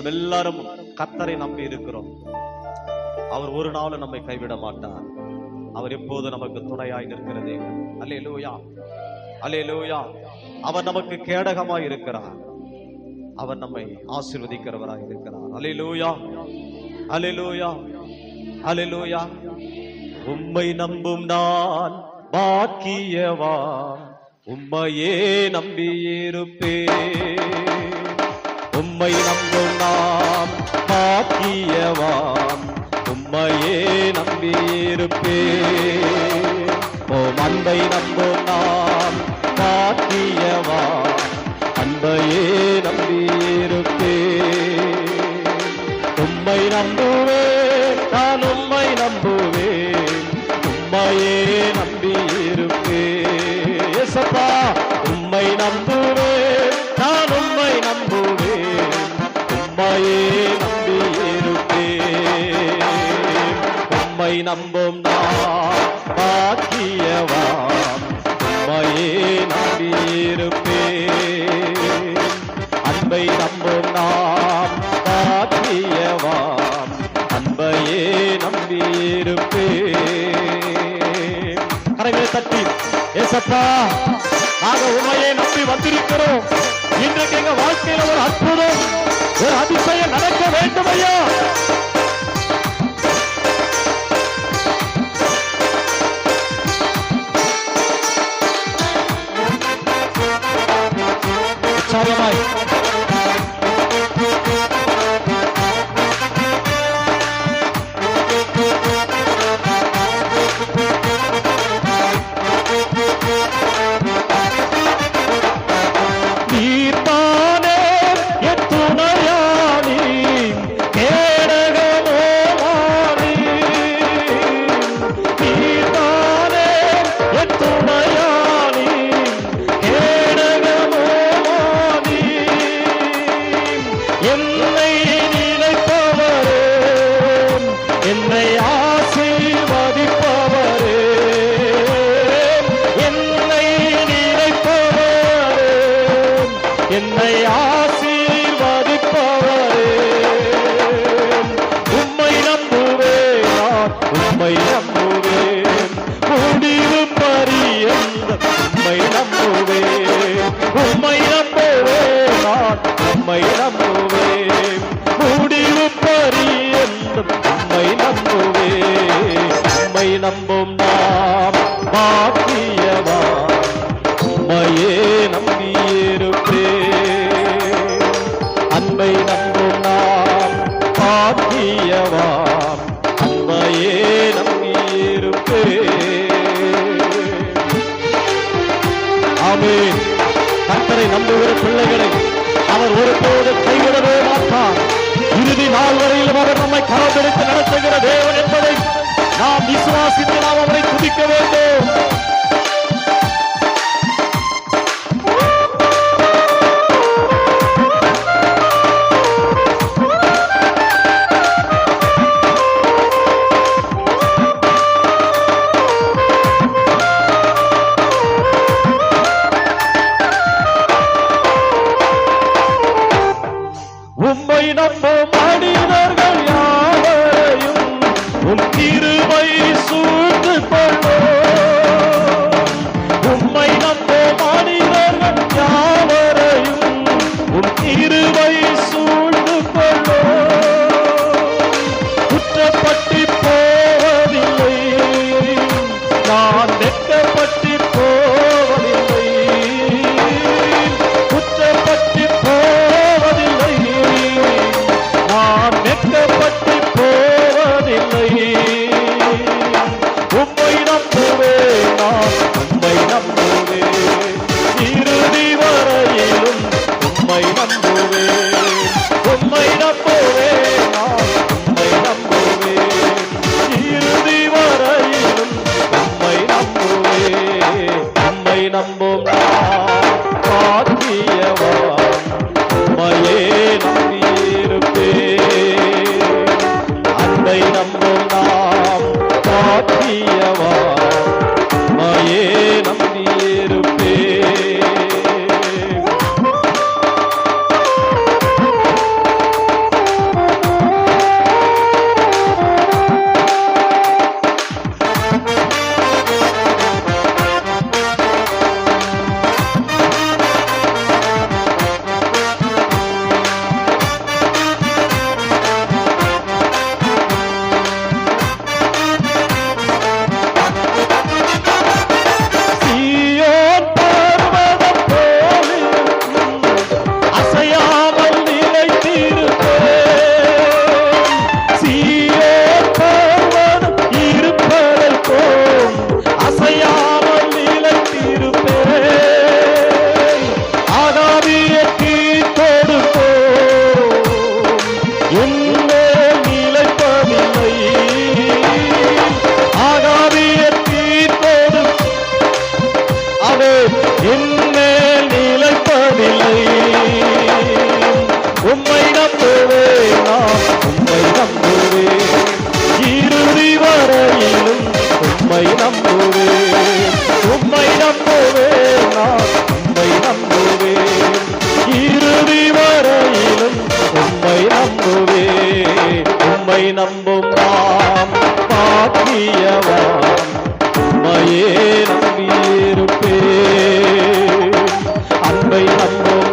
நம்ம எல்லாரும் கர்த்தரை நம்பி இருக்கிறோம். அவர் ஒரு நாளும் நம்மை கைவிட மாட்டார். அவர் எப்போது நமக்கு துணையாய் நிற்கிற தேவன். அல்லேலூயா, அல்லேலூயா. அவர் நமக்கு கேடகமாய் இருக்கிறார். அவர் நம்மை ஆசீர்வதிக்கிறவராய் இருக்கிறார். அல்லேலூயா, அல்லேலூயா, அல்லேலூயா. உம்மை நம்பும் நான் பாக்கியவான், உம்மையே நம்பியிருப்பேன். உம்மை நம்பும் நான் பாக்கியவான், உம்மையே நம்பியிருப்பேன். ஓம் அன்பை நம்பும் நான் பாக்கியவான், அன்பையே நம்பியிருப்பேன். உம்மை நம்புவேன், நான் உம்மை நம்புவேன், உம்மையே நம்பியிருப்பேன். ஏசப்பா, உம்மை நம்புவேன், நான் உம்மை நம்புவேன், உம்மையே நம்பியிருப்பேன். உம்மை நம்பும் நான் பாக்கியவான், உம்மையே நம்பியிருப்பேன். அன்பை நம்பும் நான் பாக்கியவான், அன்பையே நம்பியிருப்பேன். கரங்களை தட்டி, ஏசப்பா, நாங்க உண்மையை நம்பி வந்திருக்கிறோம். இன்றைக்கு எங்க வாழ்க்கையில ஒரு அற்புதம், ஒரு அதிசயம் நடக்க வேண்டும் ஐயா. உற்சாகமாய் என்னை ஆசீர்வதிப்பவரே. உம்மை நம்புவேன், உம்மை நம்புவேன், முடிவு பரியந்தம் உம்மை நம்புவேன். உம்மை நம்புவேன், உம்மை நம்புவேன், முடிவு பரியந்தம் உம்மை நம்புவேன். உம்மை நம்பும் நாம் பாக்கியவான், உம்மையே நம்பியிருப்பேன். அன்பை நம்பும் நாம் பாக்கியவான், அன்பையே நம்பியிருப்பேன். ஆமென். கர்த்தரை நம்புகிற பிள்ளைகளை அவர் ஒருபோது கைவிடவே மாட்டார். இறுதி நாள் வரையிலும் அவர் நம்மை கரம்பிடித்து நடத்துகிற தேவன் என்பதை நாம் விசுவாசித்து நாம் அவரை துதிக்க வேண்டும். உம்மை நம்பும் மனிதர்கள் யாவரையும் உம் கிருபை சூழ்ந்து கொள்ளும். உம்மை நம்பும் மனிதர்கள் யாவரையும் உம் கிருபை சூழ்ந்து கொள்ளும். குற்றப்பட்டு போவதில்லை, நான் வெட்கப்பட்டு போவதில்லை. குற்றப்பட்டு போவதில்லை, நான் வெட்கப்பட்டு போவதில்லை. உம்மை நம்புவேன், நான் உம்மை நம்புவேன், இறுதி வரையிலும் உம்மை நம்புவேன். உம்மை நம்புவேன், நான் உம்மை நம்புவேன், இறுதி வரையிலும் உம்மை நம்புவேன். உம்மை நம்பும் நான் பாக்கியவான், உம்மையே நம்பியிருப்பேன். அன்பை நம்பும் நாம் பாக்கியவான், உம்மையே நம்பியிருப்பேன். நம்பும் நாம் பாக்கியவான், உம்மையே நம்பியிருப்பேன். அன்பை நம்பும்